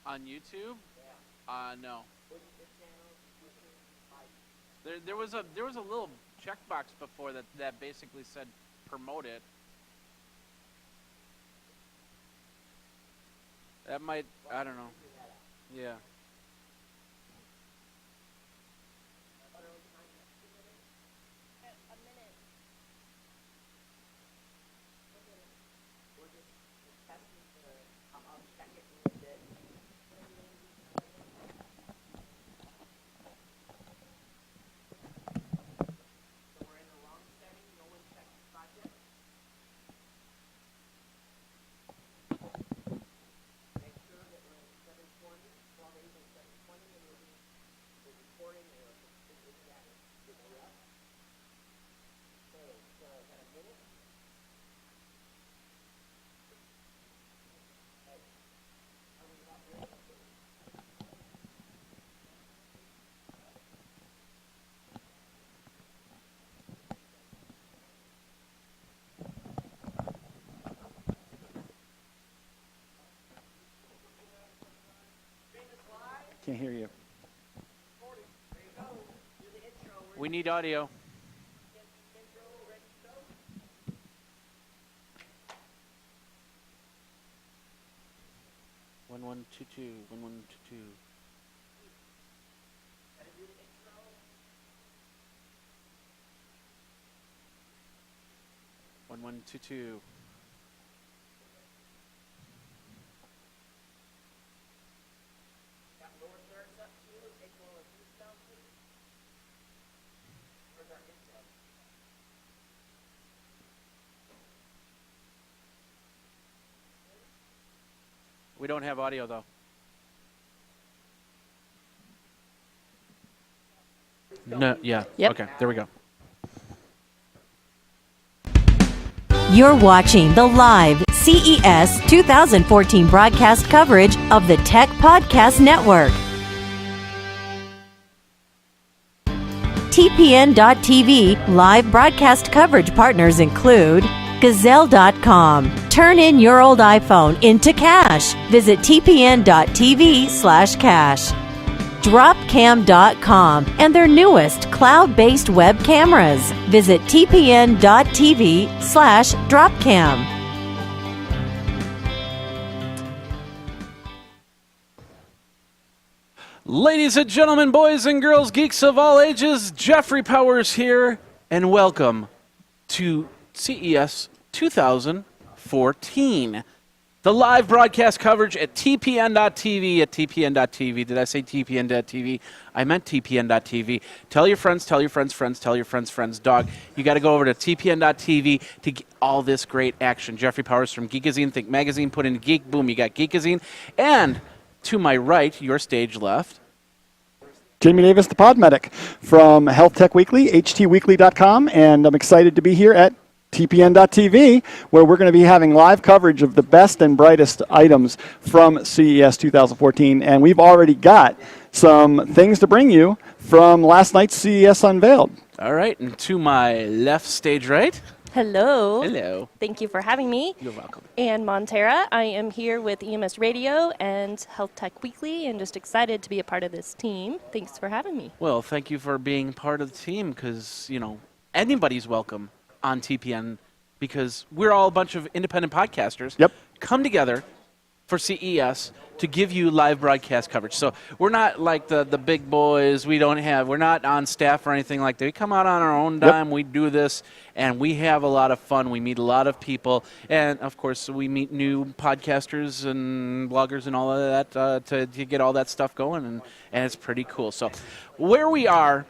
On YouTube? No. There was a little checkbox before that basically said promote it. That might, I don't know. Yeah. Can't hear you. We need audio. One, two, two. 1122. One, two, two. We don't have audio, though. No, yeah. Yep. Okay, there we go. You're watching the live CES 2014 broadcast coverage of the Tech Podcast Network. TPN.TV live broadcast coverage partners include Gazelle.com. Turn in your old iPhone into cash. Visit TPN.TV/cash. Dropcam.com and their newest cloud-based web cameras. Visit TPN.TV/Dropcam. Ladies and gentlemen, boys and girls, geeks of all ages, Jeffrey Powers here, and welcome to CES 2014. The live broadcast coverage at TPN.TV, at TPN.TV. Did I say TPN.TV? I meant TPN.TV. Tell your friends, tell your friends, friends, tell your friends, friends, dog. You got to go over to TPN.TV to get all this great action. Jeffrey Powers from Geekazine, Think Magazine, put in Geek, boom, you got Geekazine. And to my right, your stage left, Jamie Davis, the Pod Medic from Health Tech Weekly, htweekly.com, and I'm excited to be here at TPN.TV, where we're going to be having live coverage of the best and brightest items from CES 2014. And we've already got some things to bring you from last night's CES Unveiled. all right, and to my left, stage right. Hello. Hello. Thank you for having me. You're welcome. Ann Montera. I am here with EMS Radio and Health Tech Weekly and just excited to be a part of this team. Thanks for having me. Well, thank you for being part of the team because, you know, anybody's welcome on TPN because we're all a bunch of independent podcasters. Yep. Come together for CES to give you live broadcast coverage. So we're not like the big boys. We're not on staff or anything like that. We come out on our own dime. Yep. We do this, and we have a lot of fun. We meet a lot of people, and of course, we meet new podcasters and bloggers and all of that to get all that stuff going, and it's pretty cool. So where we are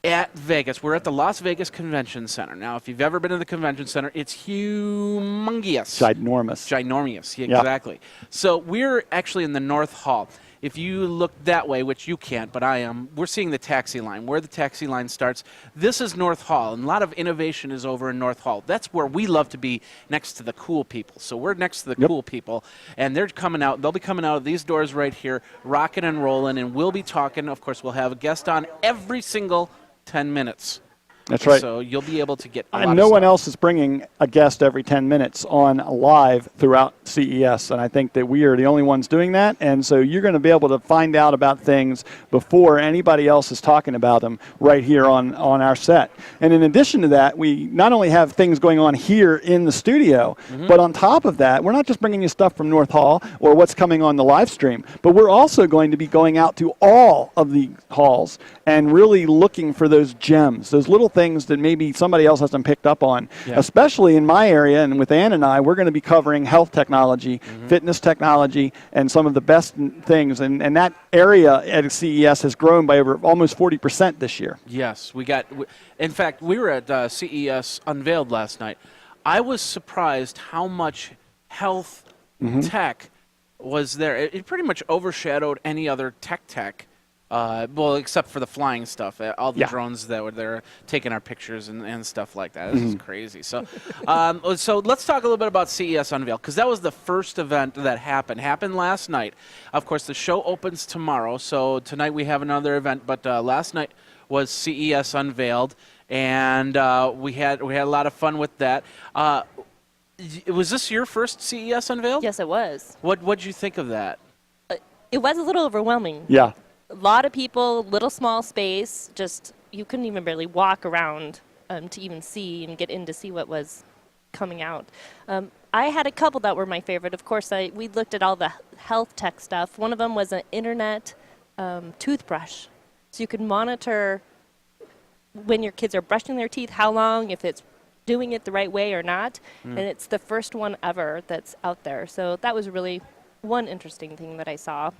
at Vegas. We're at the Las Vegas Convention Center. Now, if you've ever been to the Convention Center, it's humongous. Ginormous, yeah, exactly. So we're actually in the North Hall. If you look that way, which you can't, but I am, we're seeing the taxi line, where the taxi line starts. This is North Hall, and a lot of innovation is over in North Hall. That's where we love to be, next to the cool people. So we're next to the cool people, and they're coming out. They'll be coming out of these doors right here, rocking and rolling, and we'll be talking. Of course, we'll have a guest on every single 10 minutes. That's right. So you'll be able to get a lot And of no one stuff. else is bringing a guest every 10 minutes on live throughout CES, and I think that we are the only ones doing that, and so you're going to be able to find out about things before anybody else is talking about them right here on our set. And in addition to that, we not only have things going on here in the studio, but on top of that, we're not just bringing you stuff from North Hall or what's coming on the live stream, but we're also going to be going out to all of the halls and really looking for those gems, those little things that maybe somebody else hasn't picked up on. Yeah. Especially in my area, and with Ann and I, we're going to be covering health technology, fitness technology, and some of the best things. And that area at CES has grown by over almost 40% this year. Yes, in fact, we were at CES Unveiled last night. I was surprised how much health tech was there. It pretty much overshadowed any other tech. Well, except for the flying stuff, all the drones that were there taking our pictures and stuff like that. This is crazy. So, so let's talk a little bit about CES Unveiled, because that was the first event that happened last night. Of course, the show opens tomorrow, so tonight we have another event. But last night was CES Unveiled, and we had a lot of fun with that. Was this your first CES Unveiled? Yes, it was. What'd you think of that? It was a little overwhelming. Yeah. A lot of people, little small space, just you couldn't even barely walk around to even see and get in to see what was coming out. I had a couple that were my favorite. Of course, we looked at all the health tech stuff. One of them was an internet toothbrush. So you could monitor when your kids are brushing their teeth, how long, if it's doing it the right way or not. And it's the first one ever that's out there. So that was really one interesting thing that I saw.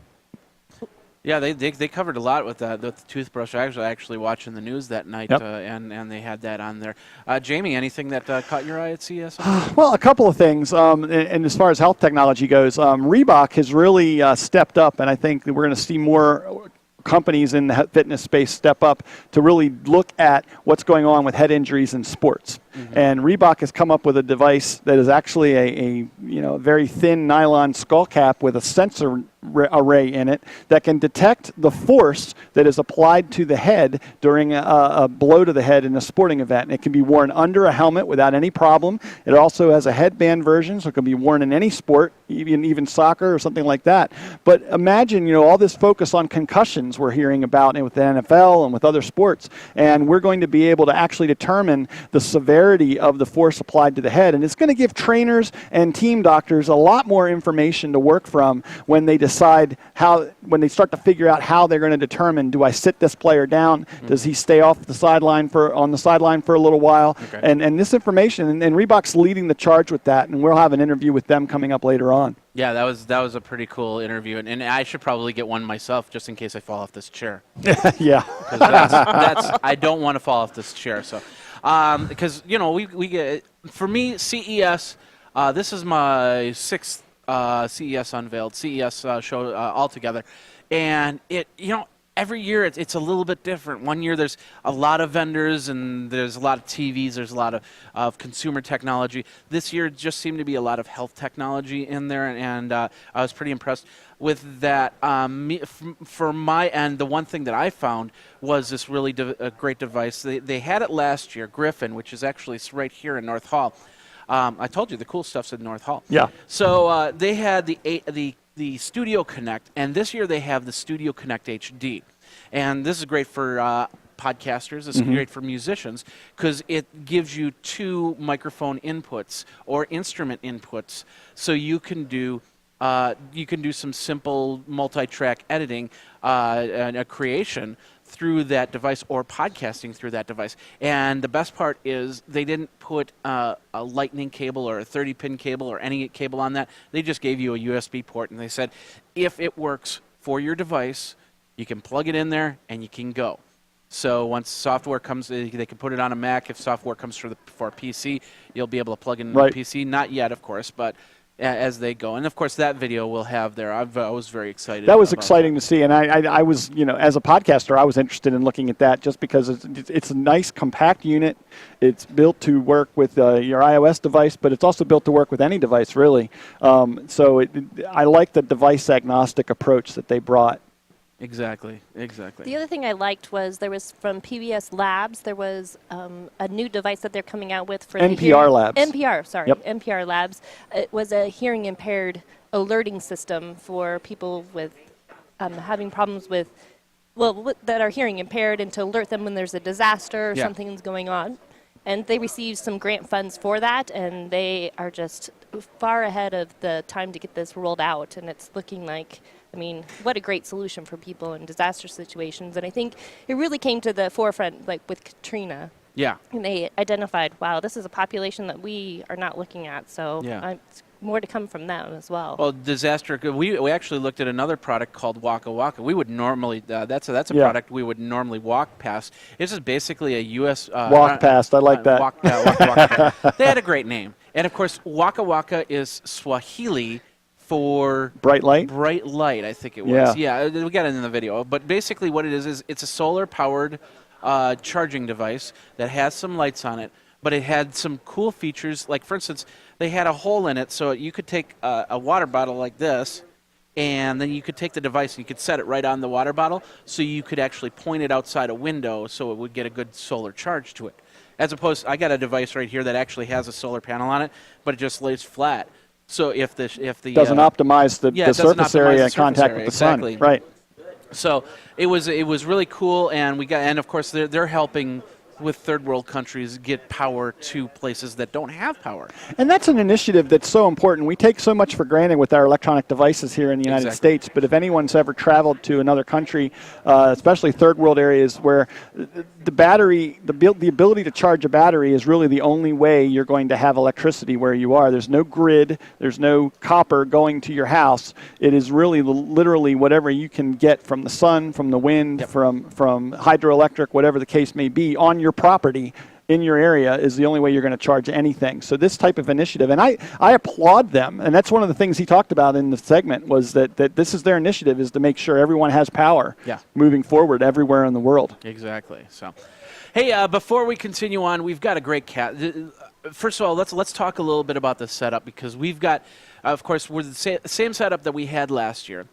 Yeah, they covered a lot with the toothbrush. I was actually watching the news that night, and they had that on there. Jamie, anything that caught your eye at CES? Well, a couple of things. And as far as health technology goes, Reebok has really stepped up, and I think that we're going to see more companies in the fitness space step up to really look at what's going on with head injuries in sports. And Reebok has come up with a device that is actually a very thin nylon skull cap with a sensor array in it that can detect the force that is applied to the head during a blow to the head in a sporting event. And it can be worn under a helmet without any problem. It also has a headband version, so it can be worn in any sport, even soccer or something like that. But imagine, all this focus on concussions we're hearing about with the NFL and with other sports, and we're going to be able to actually determine the severity of the force applied to the head. And it's going to give trainers and team doctors a lot more information to work from when they decide when they start to figure out how they're going to determine, do I sit this player down? Does he stay on the sideline for a little while? Okay. And this information, and Reebok's leading the charge with that, and we'll have an interview with them coming up later on. Yeah, that was a pretty cool interview, and I should probably get one myself just in case I fall off this chair. Yeah, that's I don't want to fall off this chair. So, because we get, for me, CES. This is my sixth CES Unveiled, CES show altogether, and every year it's a little bit different. One year there's a lot of vendors and there's a lot of TVs, there's a lot of consumer technology. This year it just seemed to be a lot of health technology in there, and I was pretty impressed with that. For my end, the one thing that I found was this really a great device. They had it last year, Griffin, which is actually right here in North Hall. I told you the cool stuff's in North Hall. Yeah. So they had the Studio Connect, and this year they have the Studio Connect HD. And this is great for podcasters. This is great for musicians because it gives you 2 microphone inputs or instrument inputs, so you can do some simple multi-track editing and a creation through that device, or podcasting through that device. And the best part is they didn't put a lightning cable or a 30-pin cable or any cable on that. They just gave you a USB port, and they said, if it works for your device, you can plug it in there and you can go. So once software comes, they can put it on a Mac. If software comes for a PC, you'll be able to plug in a PC. Not yet, of course, but as they go. And of course that video we'll have there. I was very excited. That was exciting to see, and I was, as a podcaster, I was interested in looking at that just because it's a nice compact unit. It's built to work with your iOS device, but it's also built to work with any device, really. So I like the device agnostic approach that they brought. Exactly. The other thing I liked was there was from PBS Labs, there was a new device that they're coming out with for NPR Labs. Yep. NPR Labs. It was a hearing impaired alerting system for people with having problems with, that are hearing impaired, and to alert them when there's a disaster or something's going on. And they received some grant funds for that, and they are just far ahead of the time to get this rolled out. And it's looking like, I mean, what a great solution for people in disaster situations. And I think it really came to the forefront, like with Katrina. Yeah. And they identified, wow, this is a population that we are not looking at. So it's more to come from them as well. Well, disaster. We actually looked at another product called Waka Waka. We would normally that's a product we would normally walk past. This is basically a U.S. Walk past. I like that. Waka. They had a great name, and of course, Waka Waka is Swahili for bright light. Bright light, I think it was. Yeah, we got it in the video. But basically, what it is it's a solar-powered charging device that has some lights on it. But it had some cool features, like, for instance, they had a hole in it so you could take a water bottle like this, and then you could take the device and you could set it right on the water bottle so you could actually point it outside a window so it would get a good solar charge to it. As opposed, I got a device right here that actually has a solar panel on it, but it just lays flat. So if the doesn't optimize the surface area in contact with the sun, right? So it was really cool, and of course they're helping with third world countries get power to places that don't have power. And that's an initiative that's so important. We take so much for granted with our electronic devices here in the United States, but if anyone's ever traveled to another country, especially third world areas where the battery, the ability to charge a battery is really the only way you're going to have electricity where you are. There's no grid, there's no copper going to your house. It is really literally whatever you can get from the sun, from the wind, from hydroelectric, whatever the case may be, on your property in your area is the only way you're going to charge anything. So this type of initiative, and I applaud them, and that's one of the things he talked about in the segment, was that this is their initiative, is to make sure everyone has power moving forward everywhere in the world. Exactly. So, hey, before we continue on, we've got a great cat. First of all, let's talk a little bit about the setup, because we've got, of course, we're the same setup that we had last year.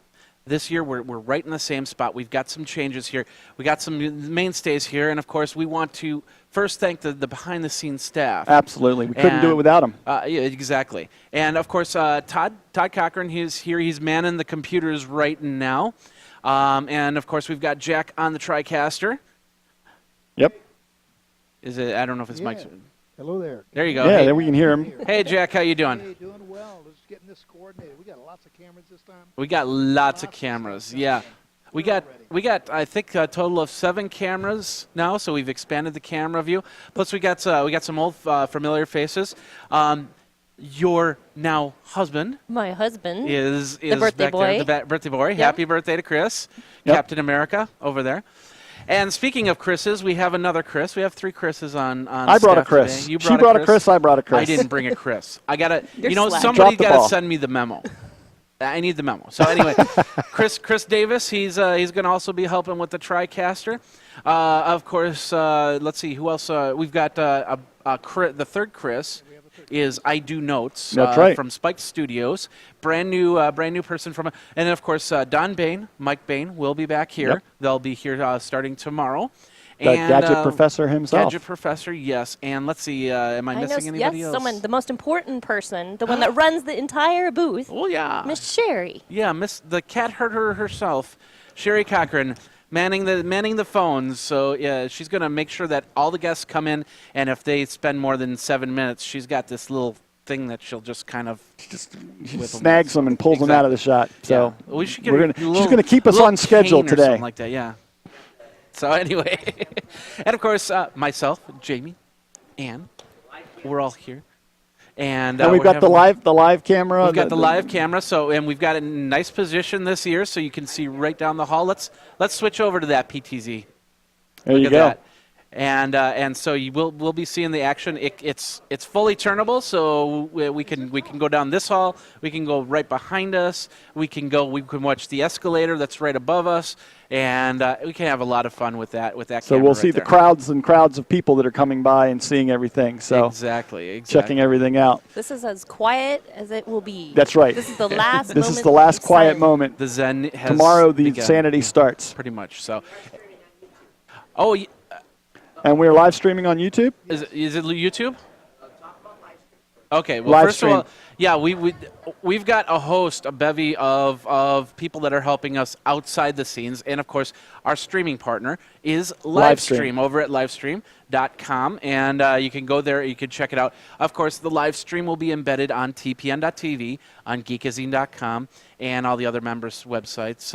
This year, we're right in the same spot. We've got some changes here. We got some mainstays here, and of course, we want to first thank the behind-the-scenes staff. Absolutely, we couldn't do it without them. Yeah, exactly. And of course, Todd Cochran, he's here. He's manning the computers right now. And of course, we've got Jack on the TriCaster. Yep. Is it? I don't know if it's Mike's. Hello there. There you go. Yeah, hey, there we can hear him. Hey, Jack, how you doing? Hey, doing well. Just getting this coordinated. We got lots of cameras this time. We got lots of cameras. Yeah. We got I think a total of 7 cameras now, so we've expanded the camera view. Plus we got some old familiar faces. Your now husband. My husband is the birthday back boy. there, the birthday boy. Yep. Happy birthday to Chris, Captain America over there. And speaking of Chris's, we have another Chris. We have 3 Chris's on I brought a Chris. Today. She brought a Chris. I brought a Chris. I didn't bring a Chris. I gotta. Slack. Somebody Drop the gotta ball. send me the memo. I need the memo. So anyway, Chris Davis, he's going to also be helping with the TriCaster. Of course, let's see who else. We've got the third Chris is I Do Notes from Spiked Studios, brand new person from, and then of course Don Bain, Mike Bain will be back here. Yep. They'll be here starting tomorrow. The Gadget Professor himself. Gadget Professor, yes. And let's see, am I missing anybody else? Someone, the most important person, the one that runs the entire booth. Oh yeah, Miss Sherry. Yeah, the cat herder herself, Sherry Cochran, manning the phones. So yeah, she's going to make sure that all the guests come in, and if they spend more than 7 minutes, she's got this little thing that she'll just kind of snags them and pulls them out of the shot. So yeah. We should get she's going to keep us on schedule today. Something like that, yeah. So anyway, and of course myself, Jamie, Ann, we're all here. And we've got the live camera. We've got the live camera, and we've got it in a nice position this year, so you can see right down the hall. Let's switch over to that PTZ. There you go. That. And so we'll be seeing the action. It's fully turnable, so we can go down this hall. We can go right behind us. We can watch the escalator that's right above us, and we can have a lot of fun with that. So camera we'll right see there. the crowds and crowds of people that are coming by and seeing everything. So exactly. checking everything out. This is as quiet as it will be. That's right. This is the last. This is the last quiet moment. The Zen has Tomorrow the begun. insanity starts. Pretty much. So. Oh. And we're live streaming on YouTube. Is it YouTube? Okay. Well, Live first stream. of all, yeah, we've got a host, a bevy of people that are helping us outside the scenes, and of course, our streaming partner is Livestream over at Livestream.com, and you can go there, you can check it out. Of course, the live stream will be embedded on TPN.TV, on Geekazine.com, and all the other members' websites,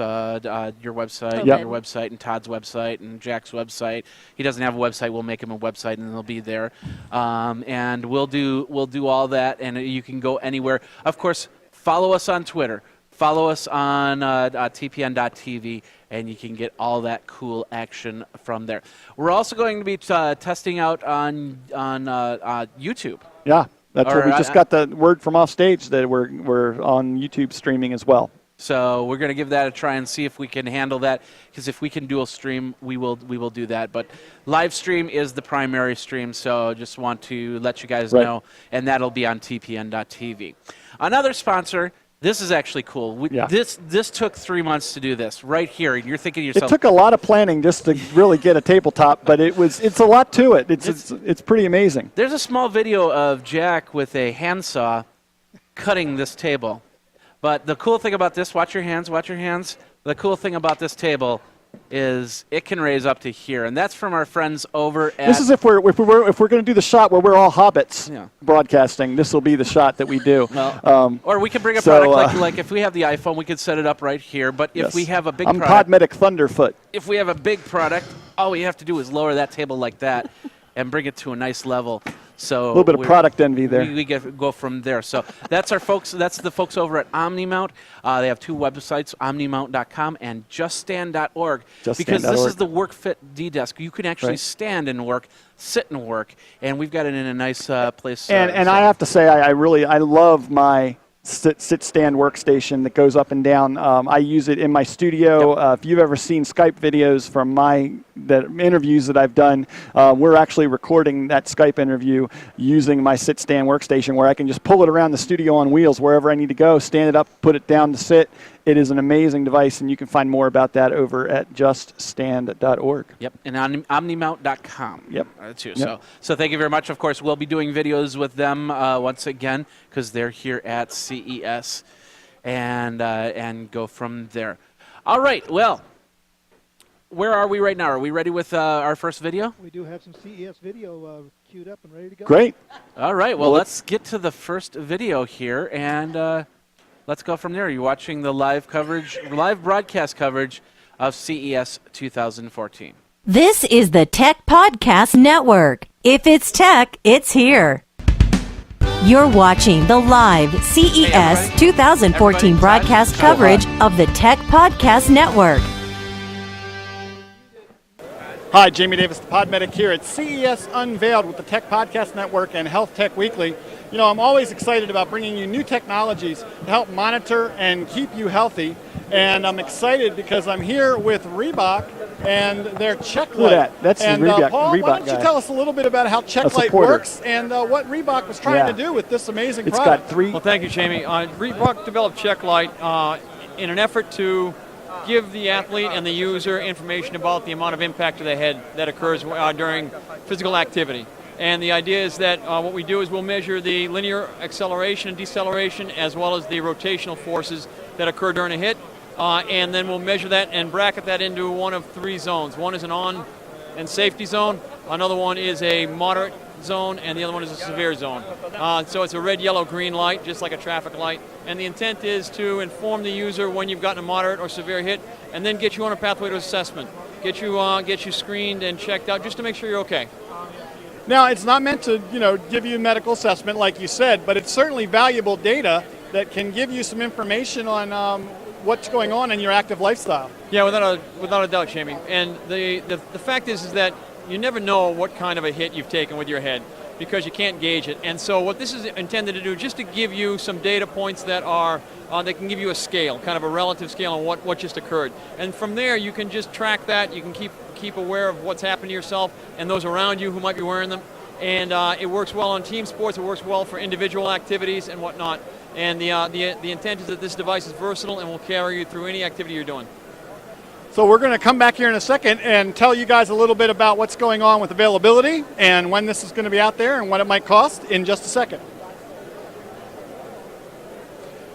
your website, Yep. your website, and Todd's website, and Jack's website. He doesn't have a website. We'll make him a website, and they'll be there. And we'll do all that, and you can go anywhere. Of course, follow us on Twitter. Follow us on TPN.TV, and you can get all that cool action from there. We're also going to be testing out on YouTube. Yeah, that's what we Or, just got the word from off stage that we're on YouTube streaming as well. So we're going to give that a try and see if we can handle that, because if we can dual stream, we will do that. But live stream is the primary stream, so just want to let you guys know, and that'll be on TPN.TV. Another sponsor. This is actually cool. This took 3 months to do this right here, and you're thinking to yourself. It took a lot of planning just to really get a tabletop, but it's a lot to it. It's pretty amazing. There's a small video of Jack with a handsaw cutting this table. But the cool thing about this, watch your hands. The cool thing about this table is it can raise up to here, and that's from our friends over at. This is if we're going to do the shot where we're all hobbits broadcasting. This will be the shot that we do. Well, or we could bring a product like if we have the iPhone, we could set it up right here. But if we have a big I'm product, Podmedic Thunderfoot. If we have a big product, all we have to do is lower that table like that and bring it to a nice level. So a little bit of product envy there. We go from there. So that's our folks. That's the folks over at OmniMount. They have two websites, OmniMount.com and JustStand.org. Because this is the WorkFit D-Desk. You can actually stand and work, sit and work, and we've got it in a nice place. And I have to say, I love my sit-stand workstation that goes up and down. I use it in my studio. If you've ever seen Skype videos from the interviews that I've done, we're actually recording that Skype interview using my sit-stand workstation, where I can just pull it around the studio on wheels wherever I need to go, stand it up, put it down to sit. It is an amazing device, and you can find more about that over at juststand.org. Yep, and on omnimount.com. Yep. Too. So thank you very much. Of course, we'll be doing videos with them once again, because they're here at CES, and go from there. All right, well, where are we right now? Are we ready with our first video? We do have some CES video queued up and ready to go. Great. All right, well, let's get to the first video here, and let's go from there. You're watching the live broadcast coverage of CES 2014. This is the Tech Podcast Network. If it's tech, it's here. You're watching the live CES 2014 broadcast coverage of the Tech Podcast Network. Hi, Jamie Davis, the Podmedic here at CES Unveiled with the Tech Podcast Network and Health Tech Weekly. You know, I'm always excited about bringing you new technologies to help monitor and keep you healthy. And I'm excited because I'm here with Reebok and their Check Light. That's the Reebok, Paul, why don't guy. you tell us a little bit about how Check Light works and what Reebok was trying to do with this amazing It's product? got three. Well, thank you, Jamie. Reebok developed Check Light in an effort to give the athlete and the user information about the amount of impact to the head that occurs during physical activity. And the idea is that what we do is we'll measure the linear acceleration and deceleration as well as the rotational forces that occur during a hit. And then we'll measure that and bracket that into one of three zones. One is an on and safety zone. Another one is a moderate zone, and the other one is a severe zone. So it's a red, yellow, green light, just like a traffic light. And the intent is to inform the user when you've gotten a moderate or severe hit, and then get you on a pathway to assessment. Get you screened and checked out just to make sure you're okay. Now, it's not meant to, give you a medical assessment like you said, but it's certainly valuable data that can give you some information on what's going on in your active lifestyle. Yeah, without a doubt, Jamie. And the fact is that you never know what kind of a hit you've taken with your head because you can't gauge it. And so what this is intended to do, just to give you some data points that are that can give you a scale, kind of a relative scale on what just occurred. And from there, you can just track that. You can keep aware of what's happened to yourself and those around you who might be wearing them. And it works well on team sports. It works well for individual activities and whatnot. And the intent is that this device is versatile and will carry you through any activity you're doing. So we're going to come back here in a second and tell you guys a little bit about what's going on with availability and when this is going to be out there and what it might cost in just a second.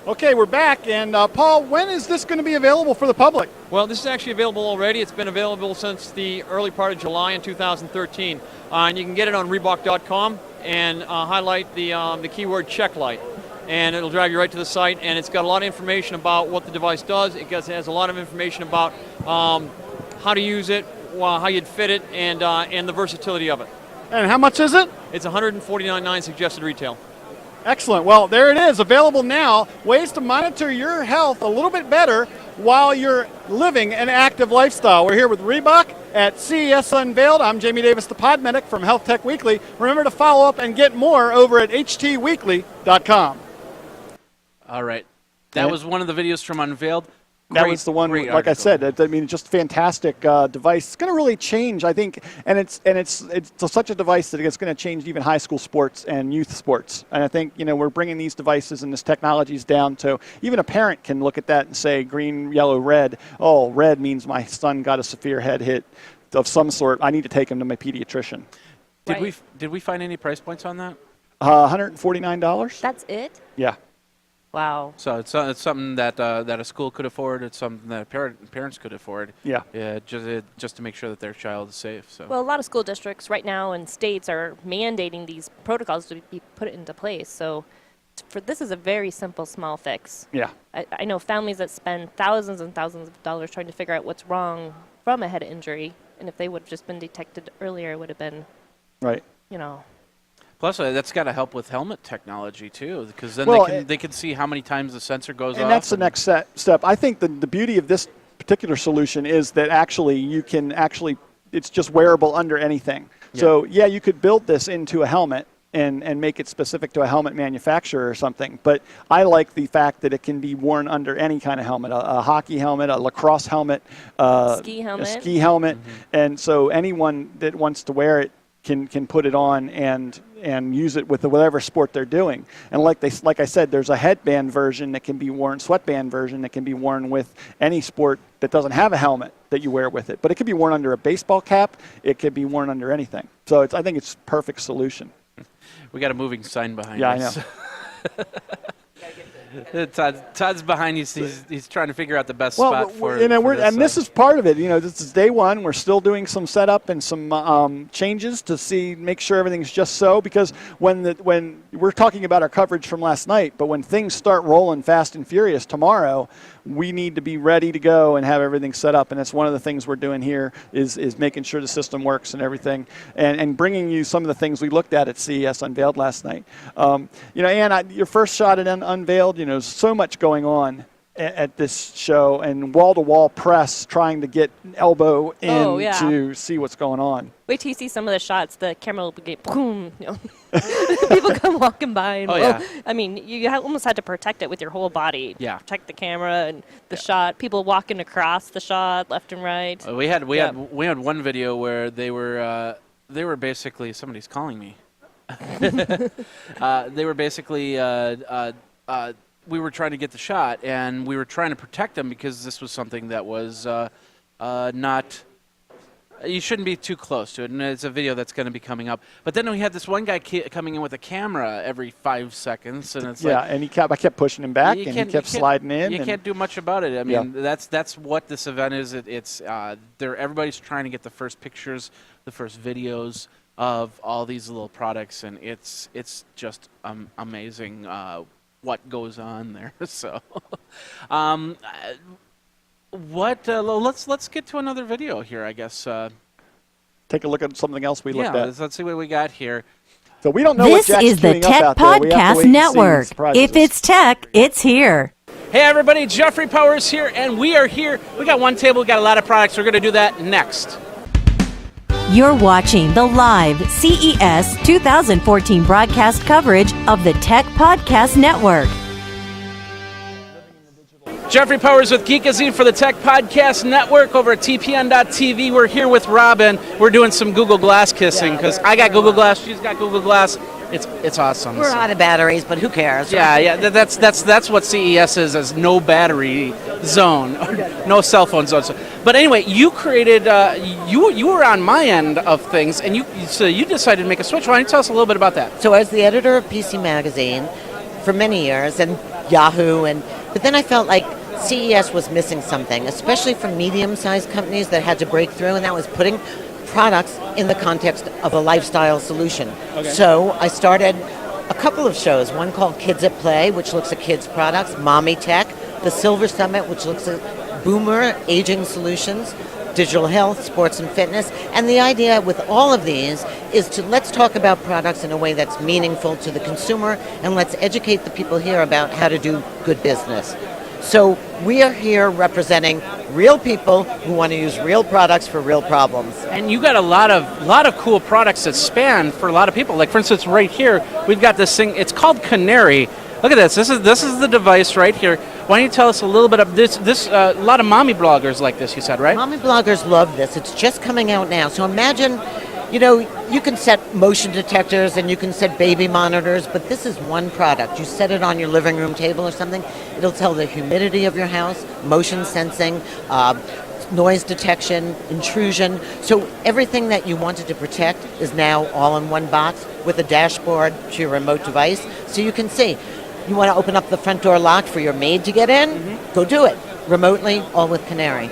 Okay, we're back, and Paul, when is this going to be available for the public? Well, this is actually available already. It's been available since the early part of July in 2013. And you can get it on Reebok.com and highlight the keyword check light. And it'll drive you right to the site, and it's got a lot of information about what the device does. It has a lot of information about how to use it, how you'd fit it, and the versatility of it. And how much is it? It's $149.9 suggested retail. Excellent. Well, there it is, available now. Ways to monitor your health a little bit better while you're living an active lifestyle. We're here with Reebok at CES Unveiled. I'm Jamie Davis, the pod medic from Health Tech Weekly. Remember to follow up and get more over at htweekly.com. All right. That was one of the videos from Unveiled. That was the one, like I said, I mean, just fantastic device. It's going to really change, I think, and it's such a device that it's going to change even high school sports and youth sports. And I think, we're bringing these devices and this technologies down to even a parent can look at that and say green, yellow, red. Oh, red means my son got a severe head hit of some sort. I need to take him to my pediatrician. Did we find any price points on that? $149. That's it? Yeah. Wow. So it's something that a school could afford. It's something that parents could afford. Yeah. Just to make sure that their child is safe. So. Well, a lot of school districts right now and states are mandating these protocols to be put into place. So this is a very simple, small fix. Yeah. I know families that spend thousands and thousands of dollars trying to figure out what's wrong from a head injury. And if they would have just been detected earlier, it would have been, right. Plus, that's got to help with helmet technology, too, because then they can see how many times the sensor goes off. And that's the next step. I think the beauty of this particular solution is that it's just wearable under anything. Yeah. So, you could build this into a helmet and make it specific to a helmet manufacturer or something. But I like the fact that it can be worn under any kind of helmet, a hockey helmet, a lacrosse helmet, a ski helmet. Mm-hmm. And so anyone that wants to wear it can put it on and use it with whatever sport they're doing. And like I said, there's a headband version that can be worn, sweatband version that can be worn with any sport that doesn't have a helmet that you wear with it. But it could be worn under a baseball cap. It could be worn under anything. So I think it's a perfect solution. We got a moving sign behind Yeah, us. I know. Todd's behind you. He's trying to figure out the best spot for this. And this is part of it. This is day one. We're still doing some setup and some changes to make sure everything's just so. Because when we're talking about our coverage from last night, but when things start rolling fast and furious tomorrow, we need to be ready to go and have everything set up. And that's one of the things we're doing here is making sure the system works and everything, and bringing you some of the things we looked at CES Unveiled last night. Ann, your first shot at Unveiled. So much going on at this show, and wall-to-wall press trying to get an elbow in to see what's going on. Wait till you see some of the shots. The camera will get boom. People come walking by. And I mean, you almost had to protect it with your whole body. Yeah. Protect the camera and the shot. People walking across the shot, left and right. We had one video where they were basically, somebody's calling me. They were basically. We were trying to get the shot, and we were trying to protect them because this was something that was not. You shouldn't be too close to it, and it's a video that's going to be coming up. But then we had this one guy coming in with a camera every 5 seconds, and it's and I kept pushing him back, and he kept sliding in. You can't do much about it. I mean, that's what this event is. It's everybody's trying to get the first pictures, the first videos of all these little products, and it's just amazing. What goes on there? So, let's get to another video here, I guess. Take a look at something else we looked at. Let's see what we got here. So we don't know this what Jack's is the queuing up Tech out there. We have to wait Podcast and see Network. the surprises. If it's tech, it's here. Hey everybody, Jeffrey Powers here, and we are here. We got one table, we got a lot of products. We're going to do that next. You're watching the live CES 2014 broadcast coverage of the Tech Podcast Network. Jeffrey Powers with Geekazine for the Tech Podcast Network over at TPN.TV. We're here with Robin. We're doing some Google Glass kissing because I got Google Glass, she's got Google Glass. It's awesome. We're out of batteries, but who cares? Yeah. That's what CES is no battery zone, no cell phone zone. But anyway, you created you were on my end of things, and you decided to make a switch. Why don't you tell us a little bit about that? So I was the editor of PC Magazine for many years, and Yahoo, but then I felt like CES was missing something, especially for medium-sized companies that had to break through, and that was putting products in the context of a lifestyle solution. Okay. So I started a couple of shows, one called Kids at Play, which looks at kids' products, Mommy Tech, the Silver Summit, which looks at boomer aging solutions, digital health, sports and fitness. And the idea with all of these is to let's talk about products in a way that's meaningful to the consumer, and let's educate the people here about how to do good business. So we are here representing real people who want to use real products for real problems. And you got a lot of cool products that span for a lot of people. Like for instance, right here we've got this thing. It's called Canary. Look at this. This is the device right here. Why don't you tell us a little bit of this? A lot of mommy bloggers like this. You said, right? Mommy bloggers love this. It's just coming out now. So imagine. You can set motion detectors and you can set baby monitors, but this is one product. You set it on your living room table or something, it'll tell the humidity of your house, motion sensing, noise detection, intrusion. So everything that you wanted to protect is now all in one box with a dashboard to your remote device. So you can see, you want to open up the front door lock for your maid to get in? Go do it remotely, all with Canary.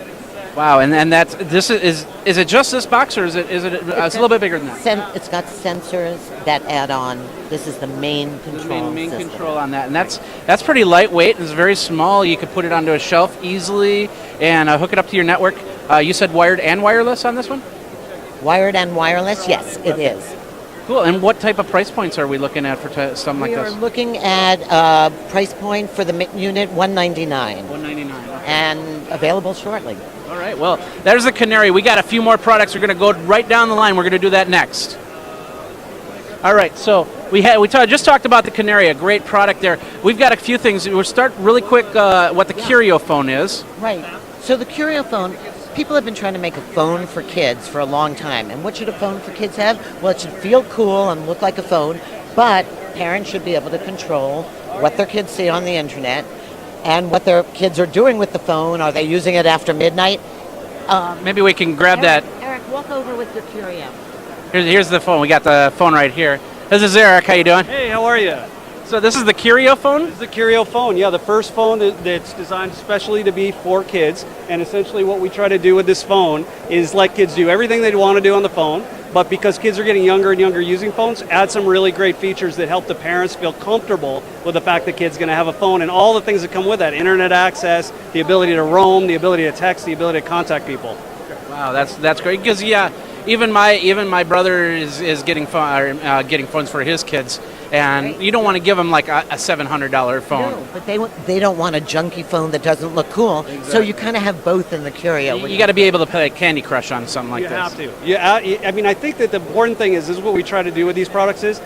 Wow, and is it just this box, or is it it's a little bit bigger than that? It's got sensors that add on. This is the main control main system. control on that, and that's pretty lightweight. It's very small. You could put it onto a shelf easily and hook it up to your network. You said wired and wireless on this one? Wired and wireless, yes, it is. Cool. And what type of price points are we looking at for something like this? We are looking at a price point for the unit $199. $199. And available shortly. All right. Well, there's the Canary. We got a few more products. We're going to go right down the line. We're going to do that next. All right. So we just talked about the Canary, a great product there. We've got a few things. We'll start really quick. What the Curio phone is. Right. So the Curio phone. People have been trying to make a phone for kids for a long time. And what should a phone for kids have? Well, it should feel cool and look like a phone, but parents should be able to control what their kids see on the internet and what their kids are doing with the phone. Are they using it after midnight? Maybe we can grab that. Eric, walk over with the Curio. Here's the phone. We got the phone right here. This is Eric. How you doing? Hey, how are you? So this is the Curio phone? This is the Curio phone, yeah, the first phone that's designed especially to be for kids. And essentially what we try to do with this phone is let kids do everything they want to do on the phone, but because kids are getting younger and younger using phones, add some really great features that help the parents feel comfortable with the fact that kid's going to have a phone and all the things that come with that, internet access, the ability to roam, the ability to text, the ability to contact people. Wow, that's great, because even my brother is getting phones for his kids, and you don't want to give them like a $700 phone. No, but they don't want a junky phone that doesn't look cool. Exactly. So you kind of have both in the Curio. You got to be able to play Candy Crush on something like this. You have to. Yeah, I mean, I think that the important thing is what we try to do with these products is,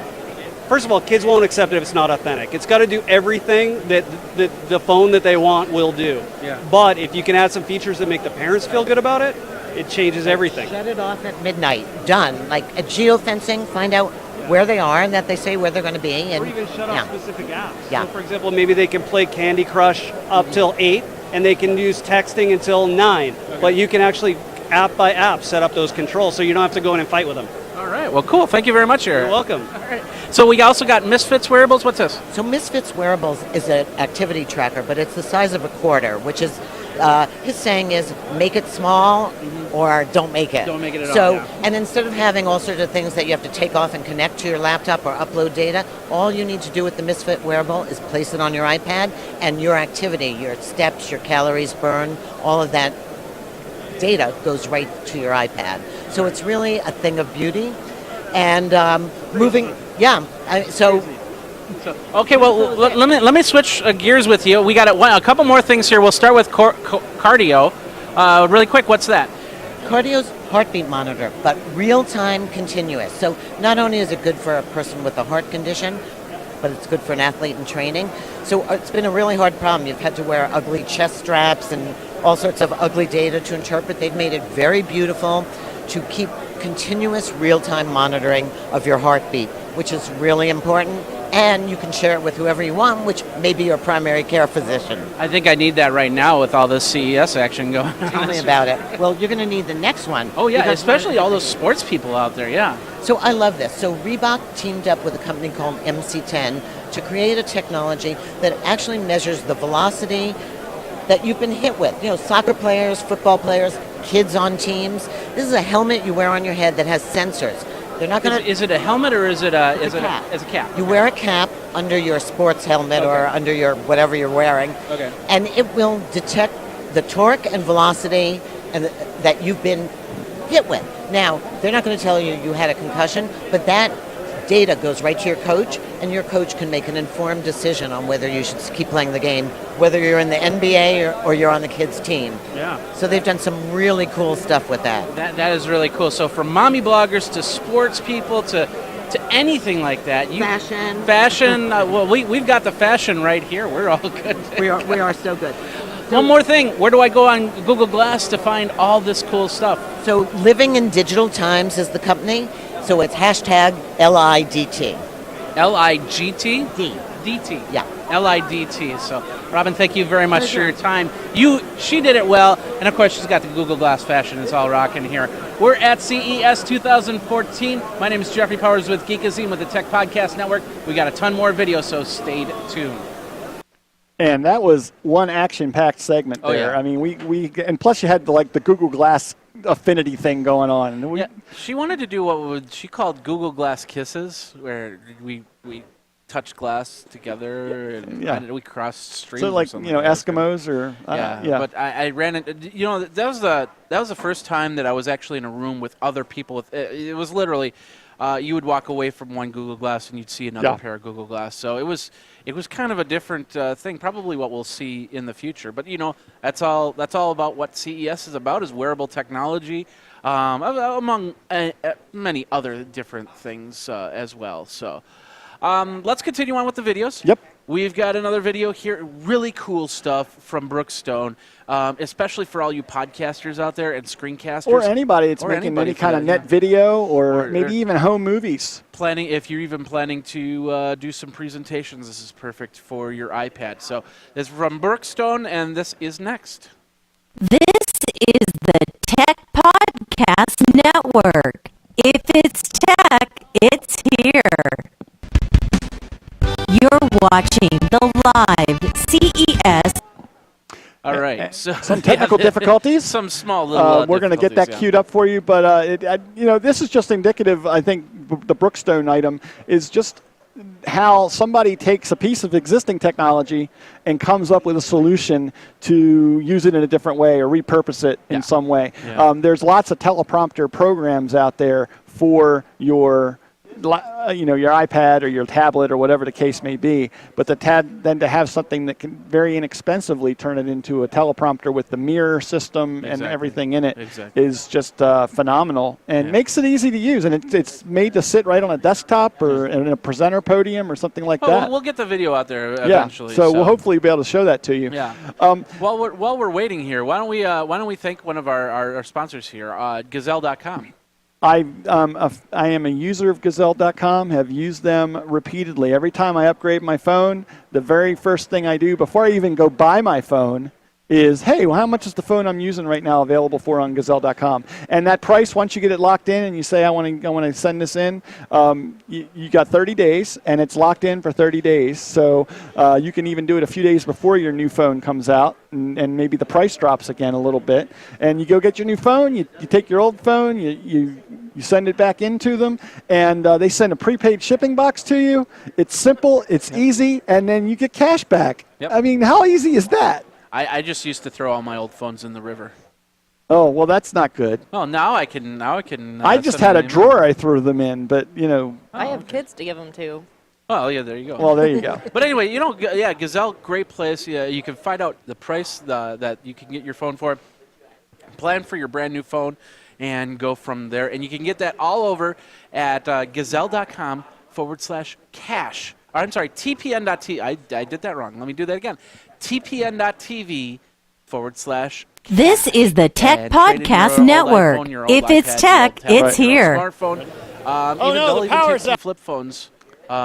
first of all, kids won't accept it if it's not authentic. It's got to do everything that the phone that they want will do. Yeah. But if you can add some features that make the parents feel good about it, it changes everything. Shut it off at midnight. Done. Like a geofencing, find out where they are and that they say where they're going to be. And, or even shut off specific apps. Yeah. So for example, maybe they can play Candy Crush up till 8, and they can use texting until 9. Okay. But you can actually, app by app, set up those controls so you don't have to go in and fight with them. All right. Well, cool. Thank you very much, Eric. You're welcome. All right. So we also got Misfits Wearables. What's this? So Misfits Wearables is an activity tracker, but it's the size of a quarter, which is, his saying is, make it small or don't make it. Don't make it at all. So, yeah. And instead of having all sorts of things that you have to take off and connect to your laptop or upload data, all you need to do with the Misfit Wearable is place it on your iPad, and your activity, your steps, your calories burned, all of that data goes right to your iPad. So it's really a thing of beauty. And moving, yeah. Okay, well, let me switch gears with you. We got a couple more things here. We'll start with cardio. Really quick, what's that? Cardio's heartbeat monitor, but real-time continuous. So not only is it good for a person with a heart condition, but it's good for an athlete in training. So it's been a really hard problem. You've had to wear ugly chest straps and all sorts of ugly data to interpret. They've made it very beautiful to keep continuous real-time monitoring of your heartbeat, which is really important. And you can share it with whoever you want, which may be your primary care physician. I think I need that right now with all this CES action going on. Tell me about it. Well, you're going to need the next one. Oh, yeah, because especially all those sports people out there, yeah. So I love this. So Reebok teamed up with a company called MC10 to create a technology that actually measures the velocity that you've been hit with. You know, soccer players, football players, kids on teams. This is a helmet you wear on your head that has sensors. They're not going to. Is it a helmet or is it a cap? It's a cap. You wear a cap under your sports helmet or under your whatever you're wearing. Okay. And it will detect the torque and velocity and that you've been hit with. Now, they're not going to tell you you had a concussion, but that data goes right to your coach, and your coach can make an informed decision on whether you should keep playing the game, whether you're in the NBA or you're on the kids' team. Yeah. So they've done some really cool stuff with that. That is really cool. So from mommy bloggers to sports people to anything like that. Fashion. Well, we've got the fashion right here. We're all good. We are so good. One more thing. Where do I go on Google Glass to find all this cool stuff? So Living in Digital Times is the company. So it's hashtag LIDT. LIGT? D. DT. Yeah. LIDT. So, Robin, thank you very much for your time. She did it well, and of course, she's got the Google Glass fashion. It's all rocking here. We're at CES 2014. My name is Jeffrey Powers with Geekazine with the Tech Podcast Network. We got a ton more videos, so stay tuned. And that was one action-packed segment there. Yeah. I mean, we and plus you had the Google Glass affinity thing going on. Yeah, she wanted to do what she called Google Glass Kisses, where we touched glass together and we crossed streams. So or something Eskimos or yeah. But I ran it. That was the first time that I was actually in a room with other people. It was literally. You would walk away from one Google Glass and you'd see another pair of Google Glass. So it was kind of a different thing, probably what we'll see in the future. But that's all about what CES is about, is wearable technology, among many other different things as well. So let's continue on with the videos. Yep. We've got another video here. Really cool stuff from Brookstone, especially for all you podcasters out there and screencasters. Or anybody that's making any kind of net video or maybe even home movies. If you're even planning to do some presentations, this is perfect for your iPad. So this is from Brookstone, and this is next. This is the Tech Podcast Network. If it's tech, it's here. You're watching the live CES. All right. So some technical difficulties. Some small little we're going to get that queued up for you, but this is just indicative. I think the Brookstone item is just how somebody takes a piece of existing technology and comes up with a solution to use it in a different way or repurpose it in some way. Yeah. There's lots of teleprompter programs out there for your iPad or your tablet or whatever the case may be, but then to have something that can very inexpensively turn it into a teleprompter with the mirror system and everything in it is just phenomenal and makes it easy to use. And it's made to sit right on a desktop or in a presenter podium or something like that. We'll get the video out there eventually. So we'll hopefully be able to show that to you. Yeah. While we're waiting here, why don't we thank one of our sponsors here, Gazelle.com. I am a user of Gazelle.com, have used them repeatedly. Every time I upgrade my phone, the very first thing I do before I even go buy my phone is, hey, well, how much is the phone I'm using right now available for on Gazelle.com? And that price, once you get it locked in and you say, I want to send this in, you got 30 days, and it's locked in for 30 days. So you can even do it a few days before your new phone comes out, and maybe the price drops again a little bit. And you go get your new phone, you take your old phone, you send it back into them, and they send a prepaid shipping box to you. It's simple, it's easy, and then you get cash back. Yep. I mean, how easy is that? I just used to throw all my old phones in the river. Oh, well, that's not good. Oh, now I can. I just had a drawer I threw them in, but I have kids to give them to. Oh, yeah, there you go. Well, there you go. But anyway, Gazelle, great place. Yeah, you can find out the price that you can get your phone for. Plan for your brand new phone and go from there. And you can get that all over at gazelle.com/cash. I'm sorry, TPN.TV. I did that wrong. Let me do that again. TPN.TV/. This is the Tech Podcast Network. If it's tech, it's here. Smartphone. Oh, Even no, they'll the even power's take some up. flip phones.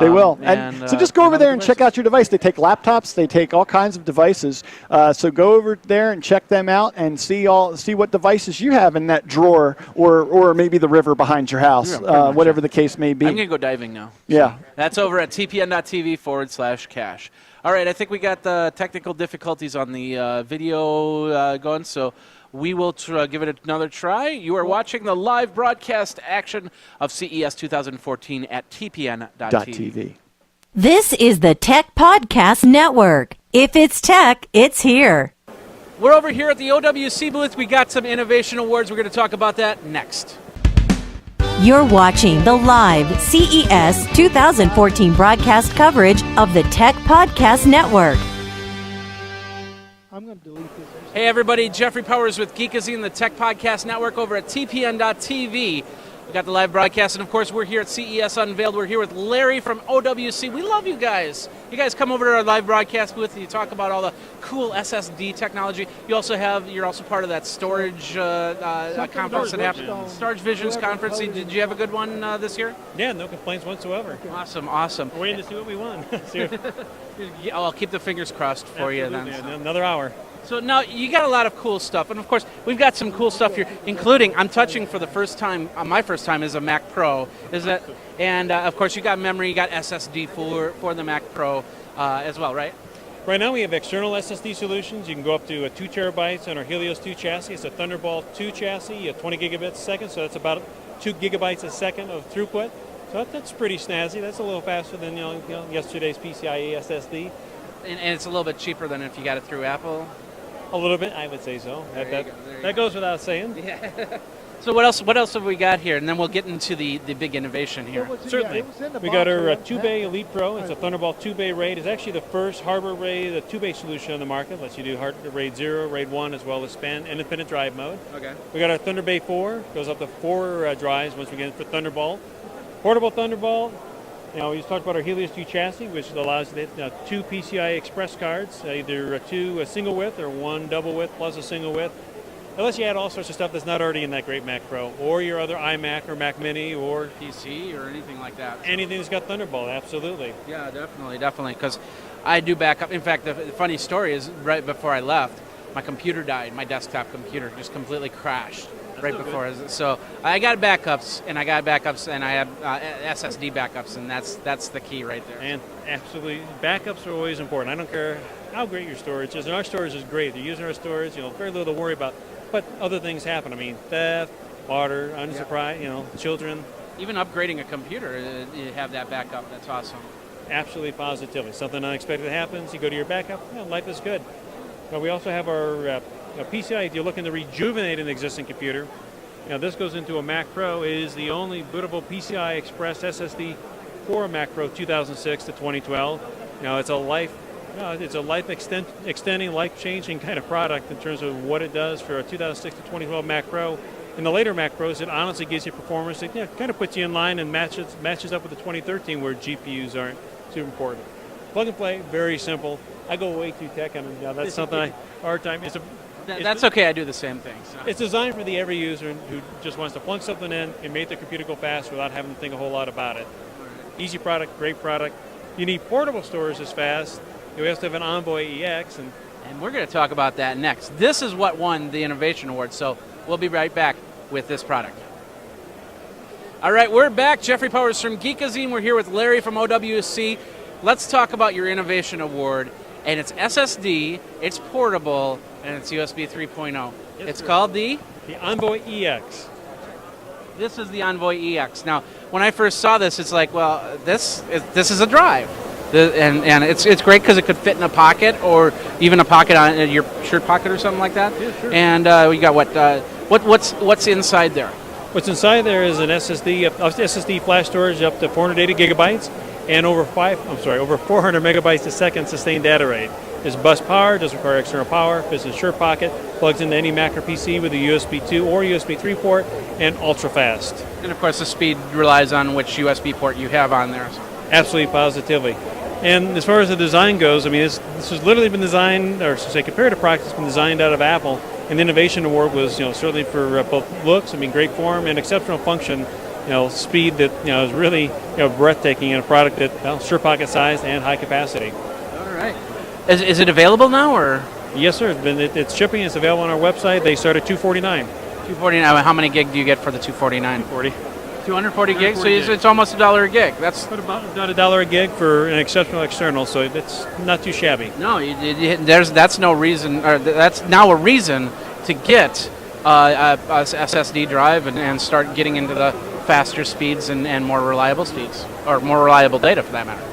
They will. And so just go over there and check out your device. They take laptops. They take all kinds of devices. So go over there and check them out and see what devices you have in that drawer or maybe the river behind your house, whatever the case may be. I'm going to go diving now. Yeah. So that's over at tpn.tv/cash. All right, I think we got the technical difficulties on the video going, so we will give it another try. You are watching the live broadcast action of CES 2014 at TPN.TV. This is the Tech Podcast Network. If it's tech, it's here. We're over here at the OWC booth. We got some innovation awards. We're going to talk about that next. You're watching the live CES 2014 broadcast coverage of the Tech Podcast Network. I'm going to delete this. Hey everybody, Jeffrey Powers with Geekazine, the Tech Podcast Network over at TPN.TV. We got the live broadcast, and of course we're here at CES Unveiled. We're here with Larry from OWC. We love you guys. You guys come over to our live broadcast booth and you talk about all the cool SSD technology. You're also part of that storage conference that happened. Storage Visions conference. Did you have a good one this year? Yeah, no complaints whatsoever. Awesome. We're waiting to see what we won. Yeah, I'll keep the fingers crossed for you then. So. Another hour. So now you got a lot of cool stuff, and of course we've got some cool stuff here, including I'm touching for the first time. My first time is a Mac Pro, and of course you got memory, you got SSD for the Mac Pro as well, right? Right now we have external SSD solutions. You can go up to 2 terabytes on our Helios 2 chassis. It's a Thunderbolt 2 chassis, 20 gigabits a second, so that's about 2 gigabytes a second of throughput. So that's pretty snazzy. That's a little faster than yesterday's PCIe SSD. And it's a little bit cheaper than if you got it through Apple. A little bit, I would say so. That goes without saying. Yeah. So what else have we got here? And then we'll get into the big innovation here. Certainly. We got our 2-bay Elite Pro. It's a Thunderbolt 2-bay RAID. It's actually the first hardware RAID, 2-bay solution on the market. Lets you do RAID 0, RAID 1, as well as span independent drive mode. Okay. We got our Thunderbay 4. Goes up to 4 drives once we get for Thunderbolt. Portable Thunderbolt. We just talked about our Helios 2 chassis, which allows 2 PCI Express cards, either 2 single width or 1 double width plus a single width. Unless you add all sorts of stuff that's not already in that great Mac Pro, or your other iMac or Mac Mini or PC or anything like that. Anything that's got Thunderbolt, absolutely. Yeah, definitely, because I do backup. In fact, the funny story is right before I left, my computer died. My desktop computer just completely crashed. Right before, so I got backups, and I have SSD backups, and that's the key right there. And absolutely, backups are always important. I don't care how great your storage is, and our storage is great. They're using our storage, very little to worry about. But other things happen. I mean, theft, water, unsurprised, children. Even upgrading a computer, you have that backup. That's awesome. Absolutely, positively. Something unexpected happens, you go to your backup. Life is good. But we also have our PCI, if you're looking to rejuvenate an existing computer, this goes into a Mac Pro, is the only bootable PCI Express SSD for a Mac Pro 2006 to 2012. It's a extending, life-changing kind of product in terms of what it does for a 2006 to 2012 Mac Pro. In the later Mac Pros, it honestly gives you performance that kind of puts you in line and matches up with the 2013 where GPUs aren't super important. Plug and play, very simple. I go way too tech, and that's something I hard time. That's okay. I do the same thing. So. It's designed for the every user who just wants to plug something in and make their computer go fast without having to think a whole lot about it. Right. Easy product, great product. You need portable storage as fast. We also have an Envoy EX, and we're going to talk about that next. This is what won the Innovation Award. So we'll be right back with this product. All right, we're back. Jeffrey Powers from Geekazine. We're here with Larry from OWC. Let's talk about your Innovation Award. And it's SSD, it's portable, and it's USB 3.0. It's called the Envoy EX. This is the Envoy EX. Now, when I first saw this, it's like, well, this is a drive. And it's great because it could fit in a pocket or even a pocket on your shirt pocket or something like that. Yeah, sure. And we got what's inside there? What's inside there is an SSD flash storage up to 480 gigabytes. and over 400 megabytes a second sustained data rate. It's bus power, doesn't require external power, fits in SurePocket, plugs into any Mac or PC with a USB 2 or USB 3 port, and ultra fast. And of course, the speed relies on which USB port you have on there. Absolutely, positively. And as far as the design goes, I mean, this has literally been designed, or to say comparative product has been designed out of Apple. And the Innovation Award was, certainly for both looks, great form and exceptional function, speed that, is really, breathtaking in a product that, SurePocket sized and high capacity. All right. Is it available now, or? Yes, sir. It's shipping. It's available on our website. They start at $249. $249. How many gig do you get for the $249? 40. 240 gigs. So it's almost $1 a gig. That's about $1 a gig for an exceptional external. So it's not too shabby. No, that's no reason, or that's now a reason to get a SSD drive and start getting into the faster speeds and more reliable speeds, or more reliable data for that matter.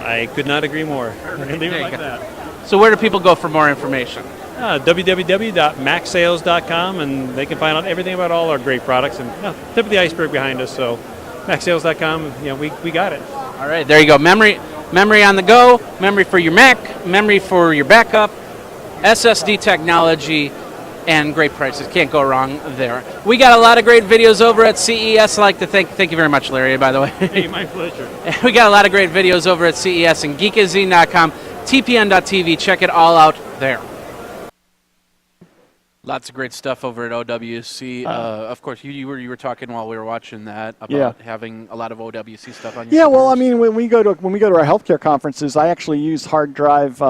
I could not agree more. Leave it like that. So where do people go for more information? www.macsales.com, and they can find out everything about all our great products and tip of the iceberg behind us. So macsales.com, we got it. All right, there you go. Memory on the go, memory for your Mac, memory for your backup, SSD technology, and great prices. Can't go wrong there. We got a lot of great videos over at CES. I'd like to thank you very much, Larry, by the way. Hey, my pleasure. We got a lot of great videos over at CES and geekazine.com, TPN.TV. Check it all out there. Lots of great stuff over at OWC. Of course, you were talking while we were watching that about having a lot of OWC stuff on your Yeah, well, computers. when we go to our healthcare conferences, I actually use hard drive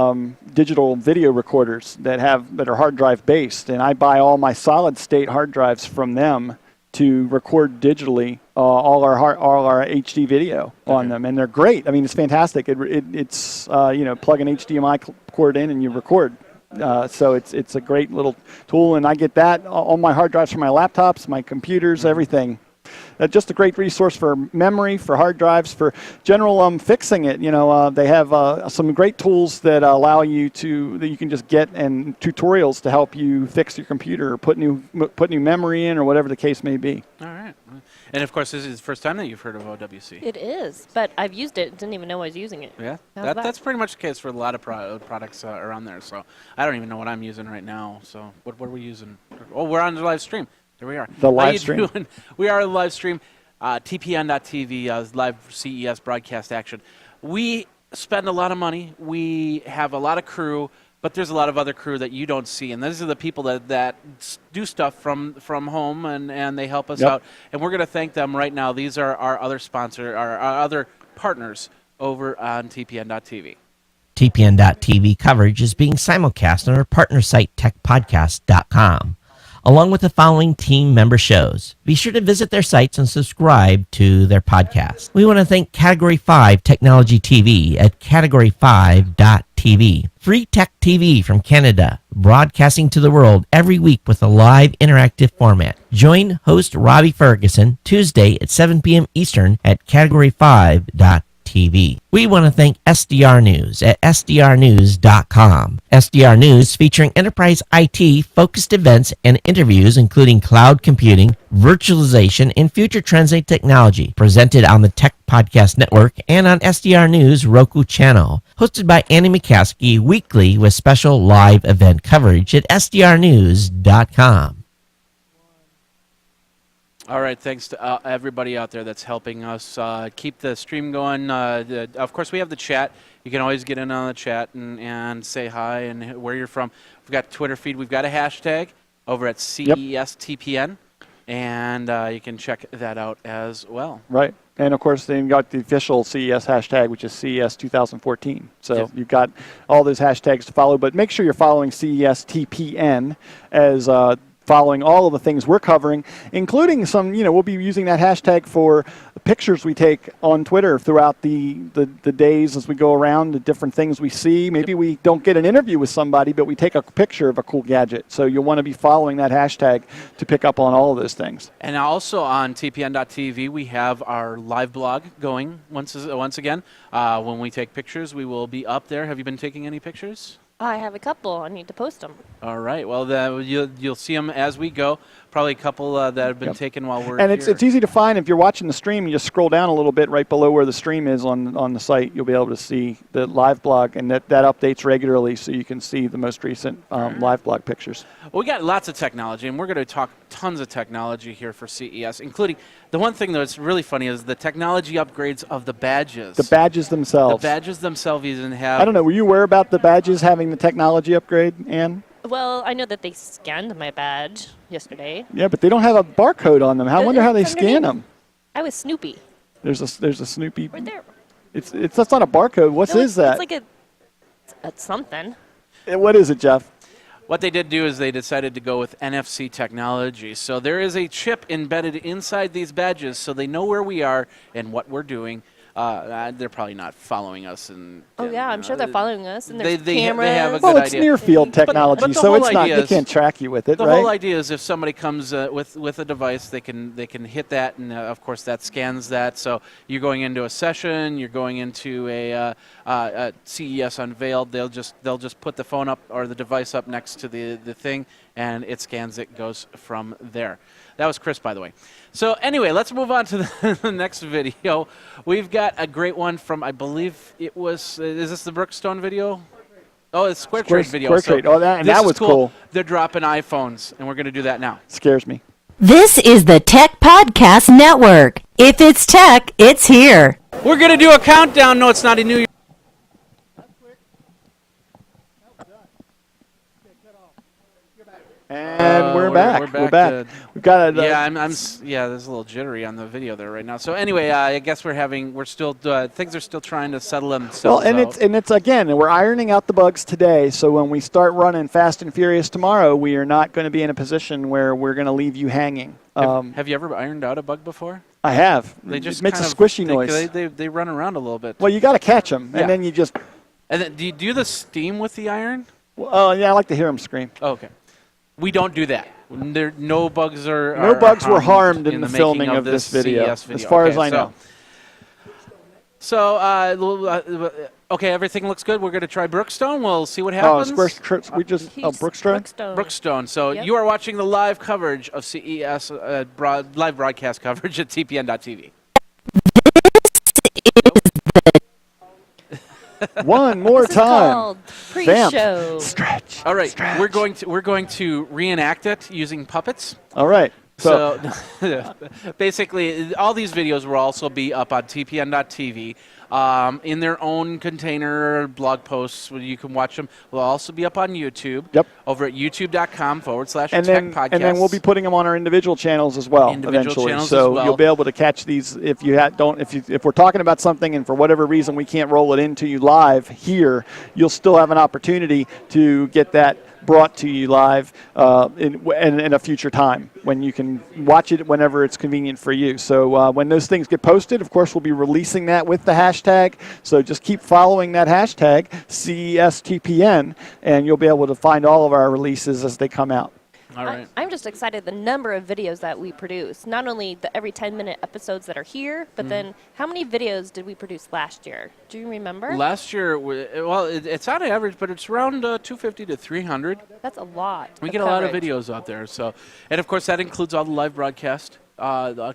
digital video recorders that are hard drive based, and I buy all my solid state hard drives from them to record digitally all our HD video on them, and they're great. I mean, it's fantastic. It's plug an HDMI cord in and you record. So it's a great little tool, and I get that on my hard drives for my laptops, my computers, everything. Just a great resource for memory, for hard drives, for general fixing it. They have some great tools that allow you that you can just get, and tutorials to help you fix your computer, or put new memory in, or whatever the case may be. All right. And of course, this is the first time that you've heard of OWC. It is, but I've used it. Didn't even know I was using it. Yeah, How's that? that's pretty much the case for a lot of products around there. So I don't even know what I'm using right now. So what are we using? Oh, we're on the live stream. There we are. The live How you stream. doing? We are on the live stream. TPN.TV, live CES broadcast action. We spend a lot of money. We have a lot of crew. But there's a lot of other crew that you don't see, and these are the people that do stuff from home, and they help us out. And we're going to thank them right now. These are our other sponsor, our other partners over on TPN.TV. TPN.TV coverage is being simulcast on our partner site, techpodcast.com, along with the following team member shows. Be sure to visit their sites and subscribe to their podcast. We want to thank Category 5 Technology TV at category5.tv. Free Tech TV from Canada, broadcasting to the world every week with a live interactive format. Join host Robbie Ferguson Tuesday at 7 p.m. Eastern at category5.tv. We want to thank SDR News at sdrnews.com. SDR News featuring enterprise IT focused events and interviews including cloud computing, virtualization, and future trends in technology. Presented on the Tech Podcast Network and on SDR News Roku channel. Hosted by Annie McCaskey weekly with special live event coverage at sdrnews.com. All right, thanks to everybody out there that's helping us keep the stream going. Of course, we have the chat. You can always get in on the chat and say hi and where you're from. We've got Twitter feed. We've got a hashtag over at CES TPN, and you can check that out as well. Right. And, of course, then you've got the official CES hashtag, which is CES 2014. So you've got all those hashtags to follow. But make sure you're following CES TPN as following all of the things we're covering, including some, we'll be using that hashtag for pictures we take on Twitter throughout the days as we go around, the different things we see. Maybe we don't get an interview with somebody, but we take a picture of a cool gadget. So you'll want to be following that hashtag to pick up on all of those things. And also on TPN.TV, we have our live blog going once again. When we take pictures, we will be up there. Have you been taking any pictures? I have a couple. I need to post them. All right. Well, you'll see them as we go. Probably a couple that have been taken while we're and here. it's easy to find. If you're watching the stream, you just scroll down a little bit right below where the stream is on the site. You'll be able to see the live blog, and that updates regularly, so you can see the most recent live blog pictures. Well, we got lots of technology, and we're going to talk tons of technology here for CES, including the one thing that's really funny is the technology upgrades of the badges. The badges themselves. The badges themselves even have. I don't know. Were you aware about the badges having the technology upgrade, Ann? Well, I know that they scanned my badge yesterday. Yeah, but they don't have a barcode on them. I wonder how they It's scan underneath. them. I was Snoopy. There's a Snoopy. Right there. It's that's not a barcode. What is that? It's like it's something. What is it, Jeff? What they did do is they decided to go with NFC technology. So there is a chip embedded inside these badges, so they know where we are and what we're doing. They're probably not following us. I'm sure they're following us. And there's they cameras. have a Well, good it's idea. near field technology, but the so whole it's not. idea They is- can't track you with it, The right? whole idea is if somebody comes with a device, they can hit that, and of course that scans that. So you're going into a session, you're going into a CES Unveiled. They'll just put the phone up or the device up next to the thing, and it scans it, goes from there. That was Chris, by the way. So anyway, let's move on to the next video. We've got a great one from, I believe it was, is this the Brookstone video? Oh, it's Square Trade video. Square Trade. Oh, that this is was cool. They're dropping iPhones, and we're going to do that now. Scares me. This is the Tech Podcast Network. If it's tech, it's here. We're going to do a countdown. No, it's not a New Year. And we're back. We're back. We've got a. Yeah, there's a little jittery on the video there right now. So anyway, I guess we're still things are still trying to settle themselves. Well, and out. it's again, we're ironing out the bugs today. So when we start running Fast and Furious tomorrow, we are not going to be in a position where we're going to leave you hanging. Have you ever ironed out a bug before? I have. They just it makes a kind of- squishy noise. They run around a little bit. Well, you got to catch them, Yeah. and then you just. And then, do you do the steam with the iron? Oh, yeah, I like to hear them scream. Oh, okay. We don't do that. No bugs are. No bugs were harmed in the the filming making of this video, CES video, as far as Okay, I know. Okay, everything looks good. We're going to try Brookstone. We'll see what Oh, happens. Brookstone? Brookstone. So Yep. you are watching the live coverage of CES, live broadcast coverage at TPN.TV. One more This is time. called Vamp. Pre-Show. Stretch. All right, Stretch. we're going to reenact it using puppets. All right. So basically, all these videos will also be up on TPN.TV in their own container blog posts where you can watch them. Will also be up on YouTube. Yep. Over at youtube.com/tech and then podcast. and then we'll be putting them on our individual channels as well Individual eventually. channels So as well. you'll be able to catch these if you if we're talking about something and for whatever reason we can't roll it into you live here, you'll still have an opportunity to get that brought to you live in a future time when you can watch it whenever it's convenient for you. So when those things get posted, of course, we'll be releasing that with the hashtag. So just keep following that hashtag, CESTPN, and you'll be able to find all of our releases as they come out. All right. I'm just excited the number of videos that we produce. Not only the every 10-minute episodes that are here, but then how many videos did we produce last year? Do you remember? Last year, it's on average, but it's around 250 to 300. That's a lot. We of get a lot of coverage. videos out there. So, and of course, that includes all the live broadcast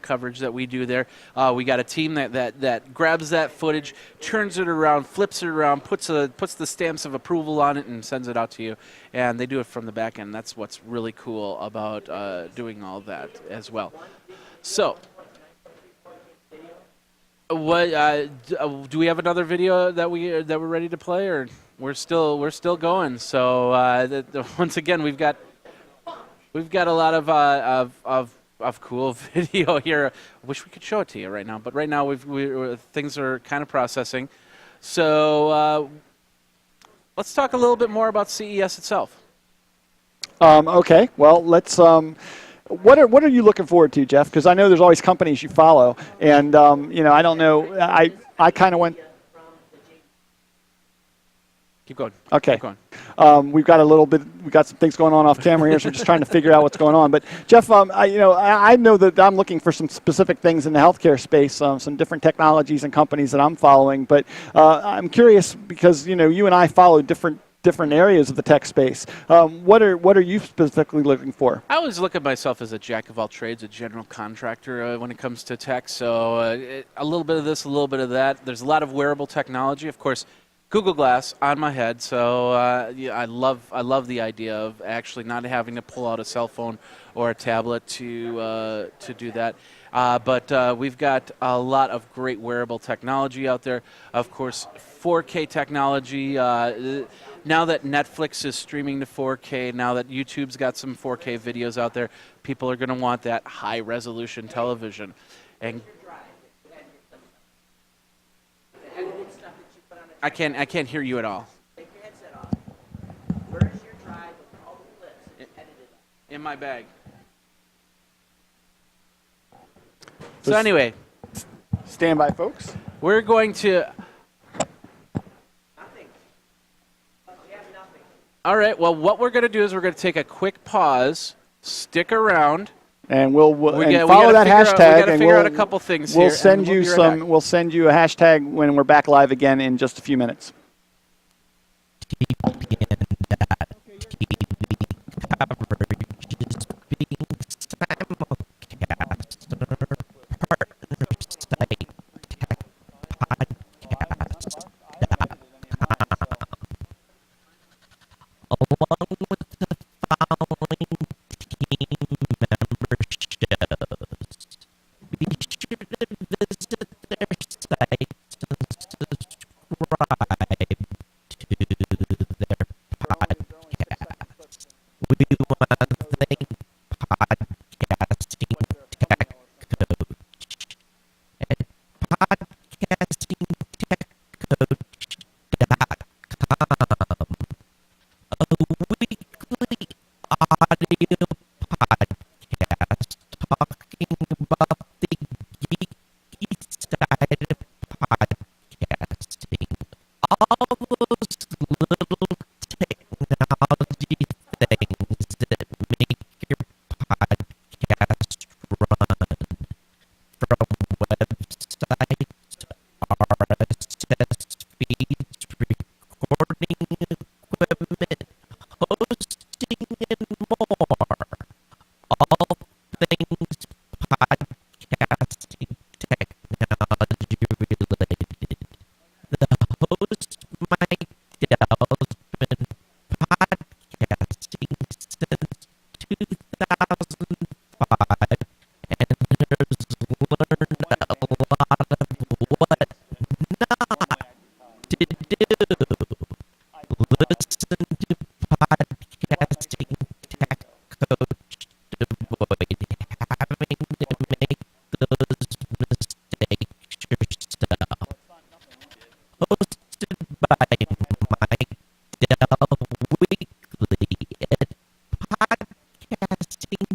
coverage that we do there. We got a team that grabs that footage, turns it around, flips it around, puts the stamps of approval on it, and sends it out to you. And they do it from the back end. That's what's really cool about doing all that as well. So, what do we have another video that we're ready to play, or we're still going? So once again, we've got a lot of cool video here. I wish we could show it to you right now, but right now things are kind of processing. So let's talk a little bit more about CES itself. Okay, well, let's. What are you looking forward to, Jeff? Because I know there's always companies you follow, and I don't know. I kind of went. Keep going. Okay. Keep going. We've got some things going on off camera here, so we're just trying to figure out what's going on. But Jeff, I know that I'm looking for some specific things in the healthcare space, some different technologies and companies that I'm following. But I'm curious because you and I follow different different areas of the tech space. What are you specifically looking for? I always look at myself as a jack of all trades, a general contractor when it comes to tech. So a little bit of this, a little bit of that. There's a lot of wearable technology. Of course, Google Glass on my head. So yeah, I love the idea of actually not having to pull out a cell phone or a tablet to do that. But we've got a lot of great wearable technology out there. Of course, 4K technology. Now that Netflix is streaming to 4K, now that YouTube's got some 4K videos out there, people are going to want that high-resolution television. And I can't hear you at all. Take your headset off. Where's your drive with all the clips edited? In my bag. So anyway, stand by, folks. We're going to. Nothing. You have nothing. All right. Well, what we're going to do is we're going to take a quick pause. Stick around. And we'll we follow that hashtag. We got to and figure out a couple things we'll here. Send you some. We'll send you a hashtag when we're back live again in just a few minutes. TPN.TV coverage is being simulcast on our partner site, techpodcast.com. Along with the following team member shows, be sure to visit their sites and subscribe to their podcast. We want to thank Podcasting Tech Coach at podcastingtechcoach.com, a weekly audio podcast talking about the geeky side of podcasting. All those little technology things that make your podcast run, from websites, RSS feeds, recording equipment, hosting, and more. All things podcasting technology related. The host, Mike Dell, has been podcasting since 2005 and has learned a lot of what not to do. Listen to Podcasting Tech Coach to avoid having to make those mistakes yourself. Hosted by Mike Dell weekly at podcastingtechcoach.com.